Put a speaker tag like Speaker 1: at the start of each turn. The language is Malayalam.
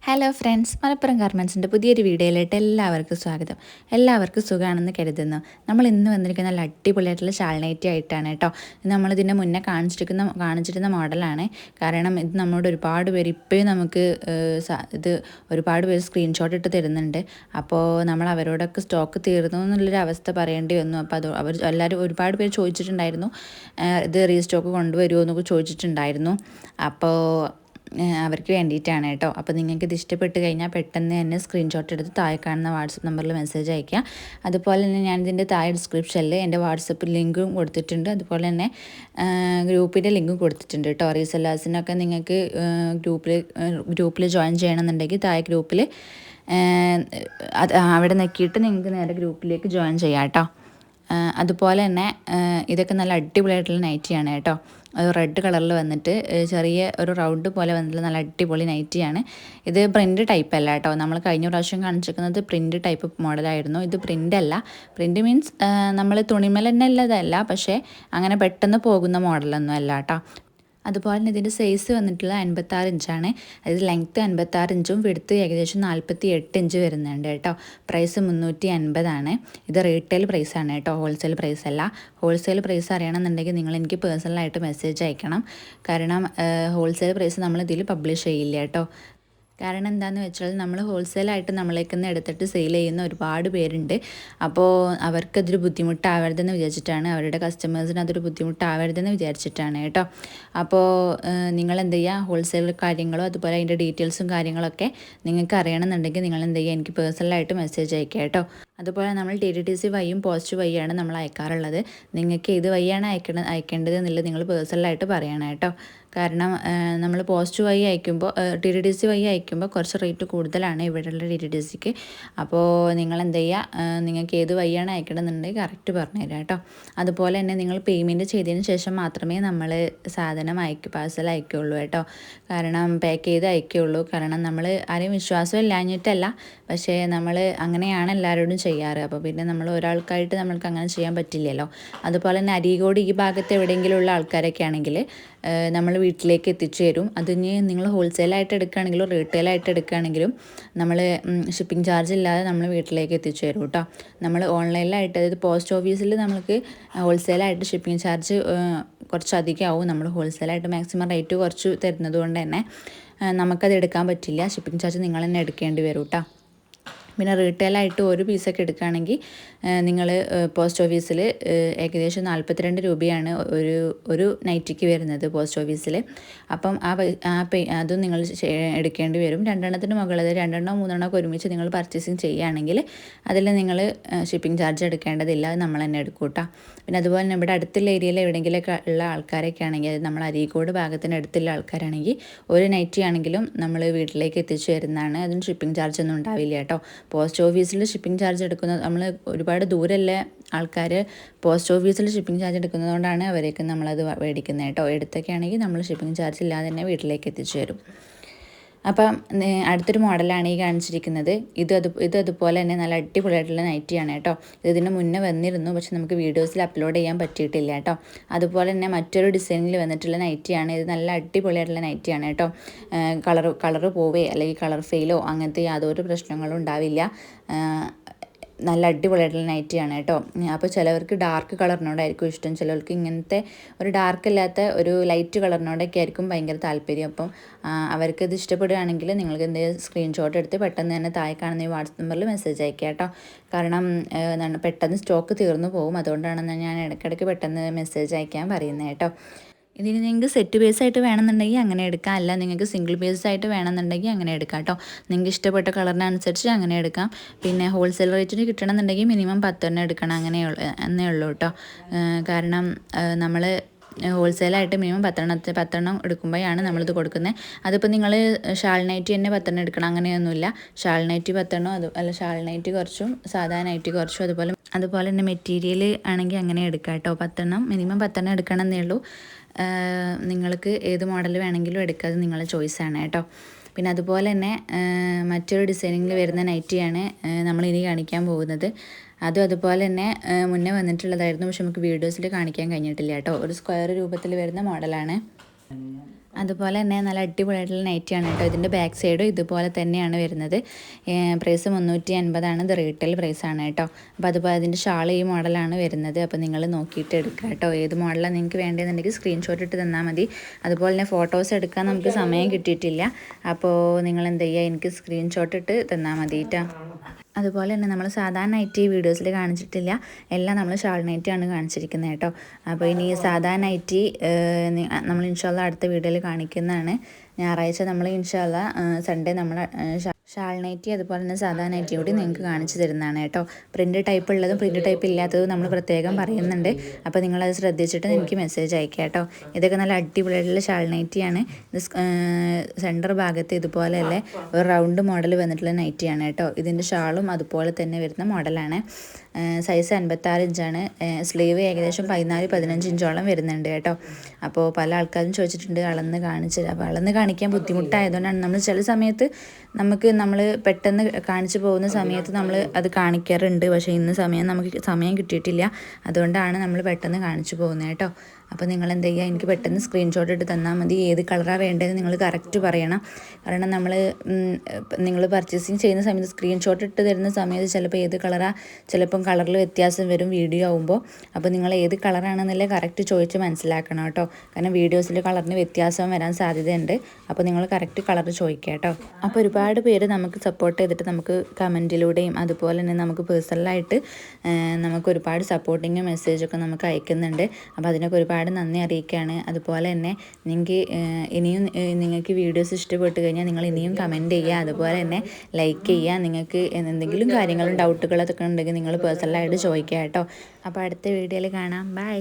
Speaker 1: ഹലോ ഫ്രണ്ട്സ്, മലപ്പുറം ഗാർമെൻറ്റ്സിൻ്റെ പുതിയൊരു വീഡിയോയിലായിട്ട് എല്ലാവർക്കും സ്വാഗതം. എല്ലാവർക്കും സുഖമാണെന്ന് കരുതുന്നു. നമ്മൾ ഇന്ന് വന്നിരിക്കുന്ന നല്ല അടിപൊളിയായിട്ടുള്ള ഷാൾ നൈറ്റി ആയിട്ടാണ് കേട്ടോ. ഇത് നമ്മളിതിൻ്റെ മുന്നേ കാണിച്ചിരുന്ന മോഡലാണ്. കാരണം ഇത് നമ്മളോട് ഒരുപാട് പേര് ഇപ്പോഴും നമുക്ക് ഇത് ഒരുപാട് പേര് സ്ക്രീൻഷോട്ട് ഇട്ട് തരുന്നുണ്ട്. അപ്പോൾ നമ്മൾ അവരോടൊക്കെ സ്റ്റോക്ക് തീർന്നു എന്നുള്ളൊരു അവസ്ഥ പറയേണ്ടി വന്നു. അപ്പോൾ അവർ എല്ലാവരും ഒരുപാട് പേര് ചോദിച്ചിട്ടുണ്ടായിരുന്നു, ഇത് റീസ്റ്റോക്ക് കൊണ്ടുവരുമോ എന്നൊക്കെ ചോദിച്ചിട്ടുണ്ടായിരുന്നു. അപ്പോൾ അവർക്ക് വേണ്ടിയിട്ടാണ് കേട്ടോ. അപ്പോൾ നിങ്ങൾക്ക് ഇത് ഇഷ്ടപ്പെട്ട് കഴിഞ്ഞാൽ പെട്ടെന്ന് തന്നെ സ്ക്രീൻഷോട്ട് എടുത്ത് താഴെ കാണുന്ന വാട്സപ്പ് നമ്പറിൽ മെസ്സേജ് അയയ്ക്കുക. അതുപോലെ തന്നെ ഞാനിതിൻ്റെ താഴെ ഡിസ്ക്രിപ്ഷനിൽ എൻ്റെ വാട്സപ്പ് ലിങ്കും കൊടുത്തിട്ടുണ്ട്. അതുപോലെ തന്നെ ഗ്രൂപ്പിൻ്റെ ലിങ്കും കൊടുത്തിട്ടുണ്ട് കേട്ടോ. റീസെല്ലേഴ്സിനൊക്കെ നിങ്ങൾക്ക് ഗ്രൂപ്പിൽ ജോയിൻ ചെയ്യണമെന്നുണ്ടെങ്കിൽ താഴെ ഗ്രൂപ്പിൽ അവിടെ നോക്കിയിട്ട് നിങ്ങൾക്ക് നേരെ ഗ്രൂപ്പിലേക്ക് ജോയിൻ ചെയ്യാം കേട്ടോ. അതുപോലെ തന്നെ ഇതൊക്കെ നല്ല അടിപൊളിയായിട്ടുള്ള നൈറ്റിയാണ് കേട്ടോ. അത് റെഡ് കളറിൽ വന്നിട്ട് ചെറിയ ഒരു റൗണ്ട് പോലെ വന്നിട്ടുള്ള നല്ല അടിപൊളി നൈറ്റിയാണ്. ഇത് പ്രിൻ്റ് ടൈപ്പ് അല്ല കേട്ടോ. നമ്മൾ കഴിഞ്ഞ പ്രാവശ്യം കാണിച്ചിരിക്കുന്നത് പ്രിൻ്റ് ടൈപ്പ് മോഡലായിരുന്നു. ഇത് പ്രിൻ്റ് അല്ല. പ്രിൻ്റ് മീൻസ് നമ്മൾ തുണിമേൽ തന്നെ ഉള്ളതല്ല, പക്ഷേ അങ്ങനെ പെട്ടെന്ന് പോകുന്ന മോഡലൊന്നും അല്ല കേട്ടോ. അതുപോലെ തന്നെ ഇതിൻ്റെ സൈസ് വന്നിട്ടുള്ളത് 56 ഇഞ്ചാണ്. അതായത് ലെങ്ത്ത് 56 ഇഞ്ചും വിഡ്ത്ത് ഏകദേശം 48 ഇഞ്ച് വരുന്നുണ്ട് കേട്ടോ. പ്രൈസ് 350 ഇത് റീറ്റെയിൽ പ്രൈസാണ് കേട്ടോ, ഹോൾസെയിൽ പ്രൈസ് അല്ല. ഹോൾസെയിൽ പ്രൈസ് അറിയണമെന്നുണ്ടെങ്കിൽ നിങ്ങൾ എനിക്ക് പേഴ്സണലായിട്ട് മെസ്സേജ് അയക്കണം. കാരണം ഹോൾസെയിൽ പ്രൈസ് നമ്മൾ ഇതിൽ പബ്ലിഷ് ചെയ്യില്ല കേട്ടോ. കാരണം എന്താണെന്ന് വെച്ചാൽ നമ്മൾ ഹോൾസെയിലായിട്ട് നമ്മളേക്കൊന്ന് എടുത്തിട്ട് സെയിൽ ചെയ്യുന്ന ഒരുപാട് പേരുണ്ട്. അപ്പോൾ അവർക്കതൊരു ബുദ്ധിമുട്ടാവരുതെന്ന് വിചാരിച്ചിട്ടാണ്, അവരുടെ കസ്റ്റമേഴ്സിന് അതൊരു ബുദ്ധിമുട്ടാവരുതെന്ന് വിചാരിച്ചിട്ടാണ് കേട്ടോ. അപ്പോൾ നിങ്ങൾ എന്ത് ചെയ്യുക, ഹോൾസെയിൽ കാര്യങ്ങളോ അതുപോലെ അതിൻ്റെ ഡീറ്റെയിൽസും കാര്യങ്ങളൊക്കെ നിങ്ങൾക്ക് അറിയണമെന്നുണ്ടെങ്കിൽ നിങ്ങൾ എന്ത് ചെയ്യുക, എനിക്ക് പേഴ്സണലായിട്ട് മെസ്സേജ് അയക്കുക കേട്ടോ. അതുപോലെ നമ്മൾ TTTC വഴിയും പോസ്റ്റ് വഴിയാണ് നമ്മൾ അയക്കാറുള്ളത്. നിങ്ങൾക്ക് ഏത് വഴിയാണ് അയക്കേണ്ടത് എന്നുള്ളത് നിങ്ങൾ പേഴ്സണലായിട്ട് പറയണം കേട്ടോ. കാരണം നമ്മൾ പോസ്റ്റ് വഴി അയക്കുമ്പോൾ TTTC വഴി അയക്കുമ്പോൾ കുറച്ച് റേറ്റ് കൂടുതലാണ് ഇവിടെയുള്ള TTTCക്ക്. അപ്പോൾ നിങ്ങൾ എന്ത് ചെയ്യുക, നിങ്ങൾക്ക് ഏത് വഴിയാണ് അയക്കണമെന്നുണ്ടെങ്കിൽ കറക്റ്റ് പറഞ്ഞുതരാം കേട്ടോ. അതുപോലെ തന്നെ നിങ്ങൾ പേയ്മെൻറ്റ് ചെയ്തതിന് ശേഷം മാത്രമേ നമ്മൾ സാധനം പാഴ്സൽ അയക്കുകയുള്ളൂ കേട്ടോ. കാരണം പാക്ക് ചെയ്ത് അയക്കുകയുള്ളൂ. കാരണം നമ്മൾ ആരെയും വിശ്വാസം ഇല്ലാഞ്ഞിട്ടല്ല, പക്ഷേ നമ്മൾ അങ്ങനെയാണ് എല്ലാവരോടും ചെയ്യാറ്. അപ്പോൾ പിന്നെ നമ്മൾ ഒരാൾക്കായിട്ട് നമ്മൾക്ക് അങ്ങനെ ചെയ്യാൻ പറ്റില്ലല്ലോ. അതുപോലെ തന്നെ അരീക്കോട് ഈ ഭാഗത്ത് എവിടെയെങ്കിലുമുള്ള ആൾക്കാരൊക്കെ ആണെങ്കിൽ നമ്മൾ വീട്ടിലേക്ക് എത്തിച്ചു തരും. അതിന് നിങ്ങൾ ഹോൾസെയിലായിട്ട് എടുക്കുകയാണെങ്കിലും റീറ്റെയിലായിട്ട് എടുക്കുകയാണെങ്കിലും നമ്മൾ ഷിപ്പിംഗ് ചാർജ് ഇല്ലാതെ നമ്മൾ വീട്ടിലേക്ക് എത്തിച്ചു തരും കേട്ടോ. നമ്മൾ ഓൺലൈനിലായിട്ട്, അതായത് പോസ്റ്റ് ഓഫീസിൽ നമുക്ക് ഹോൾസെയിലായിട്ട് ഷിപ്പിംഗ് ചാർജ് കുറച്ചധികം ആവും. നമ്മൾ ഹോൾസെയിലായിട്ട് മാക്സിമം റേറ്റ് കുറച്ച് തരുന്നത് കൊണ്ട് തന്നെ നമുക്കത് എടുക്കാൻ പറ്റില്ല. ഷിപ്പിംഗ് ചാർജ് നിങ്ങൾ തന്നെ എടുക്കേണ്ടി വരും കേട്ടോ. പിന്നെ റീറ്റെയിലായിട്ട് ഒരു പീസൊക്കെ എടുക്കുകയാണെങ്കിൽ നിങ്ങൾ പോസ്റ്റ് ഓഫീസിൽ ഏകദേശം 42 രൂപയാണ് ഒരു നൈറ്റിക്ക് വരുന്നത് പോസ്റ്റ് ഓഫീസിൽ. അപ്പം അതും നിങ്ങൾ എടുക്കേണ്ടി വരും. 2 മുകളിൽ 2 3 ഒരുമിച്ച് നിങ്ങൾ പർച്ചേസിങ് ചെയ്യുകയാണെങ്കിൽ അതിൽ നിങ്ങൾ ഷിപ്പിംഗ് ചാർജ് എടുക്കേണ്ടതില്ല, അത് നമ്മൾ തന്നെ എടുക്കും കേട്ടോ. പിന്നെ അതുപോലെ തന്നെ ഇവിടെ അടുത്തുള്ള ഏരിയയിൽ എവിടെയെങ്കിലൊക്കെ ഉള്ള ആൾക്കാരൊക്കെ ആണെങ്കിൽ, അത് നമ്മൾ അരീക്കോട് ഭാഗത്തിന് അടുത്തുള്ള ആൾക്കാരാണെങ്കിൽ ഒരു നൈറ്റി ആണെങ്കിലും നമ്മൾ വീട്ടിലേക്ക് എത്തിച്ചു തരുന്നതാണ്. അതിന് ഷിപ്പിംഗ് ചാർജ് ഒന്നും ഉണ്ടാവില്ല കേട്ടോ. പോസ്റ്റ് ഓഫീസിൽ ഷിപ്പിംഗ് ചാർജ് എടുക്കുന്നത്, നമ്മൾ ഒരുപാട് ദൂരമുള്ള ആൾക്കാർ പോസ്റ്റ് ഓഫീസിൽ ഷിപ്പിംഗ് ചാർജ് എടുക്കുന്നതുകൊണ്ടാണ് അവരേക്ക് നമ്മളത് മേടിക്കുന്നത് കേട്ടോ. എടുത്തൊക്കെ ആണെങ്കിൽ നമ്മൾ ഷിപ്പിംഗ് ചാർജ് ഇല്ലാതെ തന്നെ വീട്ടിലേക്ക് എത്തിച്ചു തരും. അപ്പം അടുത്തൊരു മോഡലാണ് ഈ കാണിച്ചിരിക്കുന്നത്. ഇത് അതുപോലെ തന്നെ നല്ല അടിപൊളിയായിട്ടുള്ള നൈറ്റിയാണ് കേട്ടോ. ഇതിന് മുന്നേ വന്നിരുന്നു, പക്ഷെ നമുക്ക് വീഡിയോസിൽ അപ്ലോഡ് ചെയ്യാൻ പറ്റിയിട്ടില്ല കേട്ടോ. അതുപോലെ തന്നെ മറ്റൊരു ഡിസൈനിൽ വന്നിട്ടുള്ള നൈറ്റിയാണ് ഇത്. നല്ല അടിപൊളിയായിട്ടുള്ള നൈറ്റിയാണ് കേട്ടോ. കളറ് പോവേ അല്ലെങ്കിൽ കളർ ഫെയിലോ അങ്ങനത്തെ യാതൊരു പ്രശ്നങ്ങളും ഉണ്ടാവില്ല. നല്ല അടിപൊളിയായിട്ടുള്ള നൈറ്റിയാണ് കേട്ടോ. അപ്പോൾ ചിലവർക്ക് ഡാർക്ക് കളറിനോടായിരിക്കും ഇഷ്ടം, ചിലവർക്ക് ഇങ്ങനത്തെ ഒരു ഡാർക്ക് അല്ലാത്ത ഒരു ലൈറ്റ് കളറിനോടൊക്കെ ആയിരിക്കും ഭയങ്കര താല്പര്യം. അപ്പം അവർക്കത് ഇഷ്ടപ്പെടുകയാണെങ്കിൽ നിങ്ങൾക്ക് എന്തെങ്കിലും സ്ക്രീൻഷോട്ട് എടുത്ത് പെട്ടെന്ന് തന്നെ താഴെ കാണുന്ന ഈ വാട്സപ്പ് നമ്പറിൽ മെസ്സേജ് അയക്കുക കേട്ടോ. കാരണം പെട്ടെന്ന് സ്റ്റോക്ക് തീർന്നു പോകും. അതുകൊണ്ടാണ് ഞാൻ ഇടയ്ക്കിടയ്ക്ക് പെട്ടെന്ന് മെസ്സേജ് അയക്കാൻ പറയുന്നത് കേട്ടോ. ഇതിന് നിങ്ങൾക്ക് സെറ്റ് ബേസ് ആയിട്ട് വേണമെന്നുണ്ടെങ്കിൽ അങ്ങനെ എടുക്കാം, അല്ല നിങ്ങൾക്ക് സിംഗിൾ ബേസ് ആയിട്ട് വേണമെന്നുണ്ടെങ്കിൽ അങ്ങനെ എടുക്കാം കേട്ടോ. നിങ്ങൾക്ക് ഇഷ്ടപ്പെട്ട കളറിനനുസരിച്ച് അങ്ങനെ എടുക്കാം. പിന്നെ ഹോൾസെയിൽ റേറ്റിന് കിട്ടണമെന്നുണ്ടെങ്കിൽ മിനിമം 10 എടുക്കണം, എന്നേ ഉള്ളൂ കേട്ടോ. കാരണം നമ്മൾ ഹോൾസെയിലായിട്ട് മിനിമം 10 എടുക്കുമ്പോഴാണ് നമ്മളിത് കൊടുക്കുന്നത്. അതിപ്പോൾ നിങ്ങൾ ഷാൾ നൈറ്റി തന്നെ 10 എടുക്കണം അങ്ങനെയൊന്നുമില്ല. ഷാൾ നൈറ്റി 10 അല്ല ഷാൾ നൈറ്റി കുറച്ചും സാധാ നൈറ്റി കുറച്ചും അതുപോലെ തന്നെ മെറ്റീരിയൽ ആണെങ്കിൽ അങ്ങനെ എടുക്കാം കേട്ടോ. 10 മിനിമം 10 എടുക്കണം എന്നേ ഉള്ളൂ. നിങ്ങൾക്ക് ഏത് മോഡൽ വേണമെങ്കിലും എടുക്കുക, അത് നിങ്ങളുടെ ചോയ്സാണ് കേട്ടോ. പിന്നെ അതുപോലെ തന്നെ മറ്റൊരു ഡിസൈനിങ്ങിൽ വരുന്ന നൈറ്റിയാണ് നമ്മളിനി കാണിക്കാൻ പോകുന്നത്. അതുപോലെ തന്നെ മുന്നേ വന്നിട്ടുള്ളതായിരുന്നു, പക്ഷെ നമുക്ക് വീഡിയോസിൽ കാണിക്കാൻ കഴിഞ്ഞിട്ടില്ല കേട്ടോ. ഒരു സ്ക്വയർ രൂപത്തിൽ വരുന്ന മോഡലാണ്. അതുപോലെ തന്നെ നല്ല അടിപൊളിയായിട്ടുള്ള നൈറ്റിയാണ് കേട്ടോ. ഇതിൻ്റെ ബാക്ക് സൈഡും ഇതുപോലെ തന്നെയാണ് വരുന്നത്. പ്രൈസ് 350 ഇത് റീറ്റെയിൽ പ്രൈസാണ് കേട്ടോ. അപ്പോൾ അതുപോലെ അതിൻ്റെ ഷാൾ ഈ മോഡലാണ് വരുന്നത്. അപ്പോൾ നിങ്ങൾ നോക്കിയിട്ട് എടുക്കുക കേട്ടോ. ഏത് മോഡലാണ് നിങ്ങൾക്ക് വേണ്ടതെന്നുണ്ടെങ്കിൽ സ്ക്രീൻഷോട്ട് ഇട്ട് തന്നാൽ മതി. അതുപോലെ തന്നെ ഫോട്ടോസ് എടുക്കാൻ നമുക്ക് സമയം കിട്ടിയിട്ടില്ല. അപ്പോൾ നിങ്ങൾ എന്ത് ചെയ്യുക, എനിക്ക് സ്ക്രീൻഷോട്ട് ഇട്ട് തന്നാൽ മതി കേട്ടോ. അതുപോലെ തന്നെ നമ്മൾ സാധാരണ നൈറ്റി വീഡിയോസിൽ കാണിച്ചിട്ടില്ല, എല്ലാം നമ്മൾ ഷാൾ നൈറ്റിയാണ് കാണിച്ചിരിക്കുന്നത് കേട്ടോ. അപ്പോൾ ഇനി സാധാരണ നൈറ്റി നമ്മൾ ഇൻഷാല്ല അടുത്ത വീഡിയോയിൽ കാണിക്കുന്നതാണ്. ഞായറാഴ്ച നമ്മൾ ഇൻഷാല്ല സൺഡേ നമ്മൾ ഷാൾ നൈറ്റി അതുപോലെ തന്നെ സാധാരണ നൈറ്റി കൂടി നിങ്ങൾക്ക് കാണിച്ചു തരുന്നതാണ് കേട്ടോ. പ്രിൻറ്റ് ടൈപ്പ് ഉള്ളതും പ്രിൻറ്റ് ടൈപ്പ് ഇല്ലാത്തതും നമ്മൾ പ്രത്യേകം പറയുന്നുണ്ട്. അപ്പോൾ നിങ്ങളത് ശ്രദ്ധിച്ചിട്ട് എനിക്ക് മെസ്സേജ് അയക്കുക കേട്ടോ. ഇതൊക്കെ നല്ല അടിപൊളിയായിട്ടുള്ള ഷാൾ നൈറ്റിയാണ്. ഇത് സെൻറ്റർ ഭാഗത്ത് ഇതുപോലെയല്ലേ ഒരു റൗണ്ട് മോഡൽ വന്നിട്ടുള്ള നൈറ്റിയാണ് കേട്ടോ. ഇതിൻ്റെ ഷാളും അതുപോലെ തന്നെ വരുന്ന മോഡലാണ്. സൈസ് 56 ഇഞ്ചാണ്. സ്ലീവ് ഏകദേശം 14-15 ഇഞ്ചോളം വരുന്നുണ്ട് കേട്ടോ. അപ്പോൾ പല ആൾക്കാരും ചോദിച്ചിട്ടുണ്ട് അളന്ന് കാണിച്ചില്ല. അപ്പോൾ അളന്ന് കാണിക്കാൻ ബുദ്ധിമുട്ടായതുകൊണ്ടാണ് നമ്മൾ ചില സമയത്ത് നമ്മൾ പെട്ടെന്ന് കാണിച്ചു പോകുന്ന സമയത്ത് നമ്മൾ അത് കാണിക്കാറുണ്ട്. പക്ഷേ ഇന്ന് നമുക്ക് സമയം കിട്ടിയിട്ടില്ല. അതുകൊണ്ടാണ് നമ്മൾ പെട്ടെന്ന് കാണിച്ചു പോകുന്നത് കേട്ടോ. അപ്പോൾ നിങ്ങൾ എന്ത് ചെയ്യുക, എനിക്ക് പെട്ടെന്ന് സ്ക്രീൻഷോട്ട് ഇട്ട് തന്നാൽ മതി. ഏത് കളറാണ് വേണ്ടതെന്ന് നിങ്ങൾ കറക്റ്റ് പറയണം. കാരണം നിങ്ങൾ പർച്ചേസിങ് ചെയ്യുന്ന സമയത്ത് സ്ക്രീൻഷോട്ട് ഇട്ട് തരുന്ന സമയത്ത് ചിലപ്പോൾ ഏത് കളറാണ്, ചിലപ്പം കളറിൽ വ്യത്യാസം വരും വീഡിയോ ആകുമ്പോൾ. അപ്പോൾ നിങ്ങൾ ഏത് കളറാണെന്നല്ലേ കറക്റ്റ് ചോദിച്ച് മനസ്സിലാക്കണം കേട്ടോ. കാരണം വീഡിയോസിൽ കളറിന് വ്യത്യാസം വരാൻ സാധ്യതയുണ്ട്. അപ്പോൾ നിങ്ങൾ കറക്റ്റ് കളർ ചോദിക്കുക കേട്ടോ. അപ്പോൾ ഒരുപാട് പേര് നമുക്ക് സപ്പോർട്ട് ചെയ്തിട്ട് നമുക്ക് കമൻറ്റിലൂടെയും അതുപോലെ തന്നെ നമുക്ക് പേഴ്സണലായിട്ട് നമുക്ക് ഒരുപാട് സപ്പോർട്ടിങ് മെസ്സേജൊക്കെ നമുക്ക് അയക്കുന്നുണ്ട്. അപ്പോൾ അതിനൊക്കെ ഒരുപാട് നന്ദി അറിയിക്കുകയാണ്. അതുപോലെ തന്നെ ഇനിയും നിങ്ങൾക്ക് വീഡിയോസ് ഇഷ്ടപ്പെട്ട് കഴിഞ്ഞാൽ നിങ്ങൾ ഇനിയും കമൻറ്റ് ചെയ്യുക, അതുപോലെ തന്നെ ലൈക്ക് ചെയ്യുക. നിങ്ങൾക്ക് എന്തെങ്കിലും കാര്യങ്ങളും ഡൗട്ടുകളൊക്കെ ഉണ്ടെങ്കിൽ നിങ്ങൾ പേഴ്സണലായിട്ട് ചോദിക്കുക കേട്ടോ. അപ്പോൾ അടുത്ത വീഡിയോയിൽ കാണാം. ബൈ.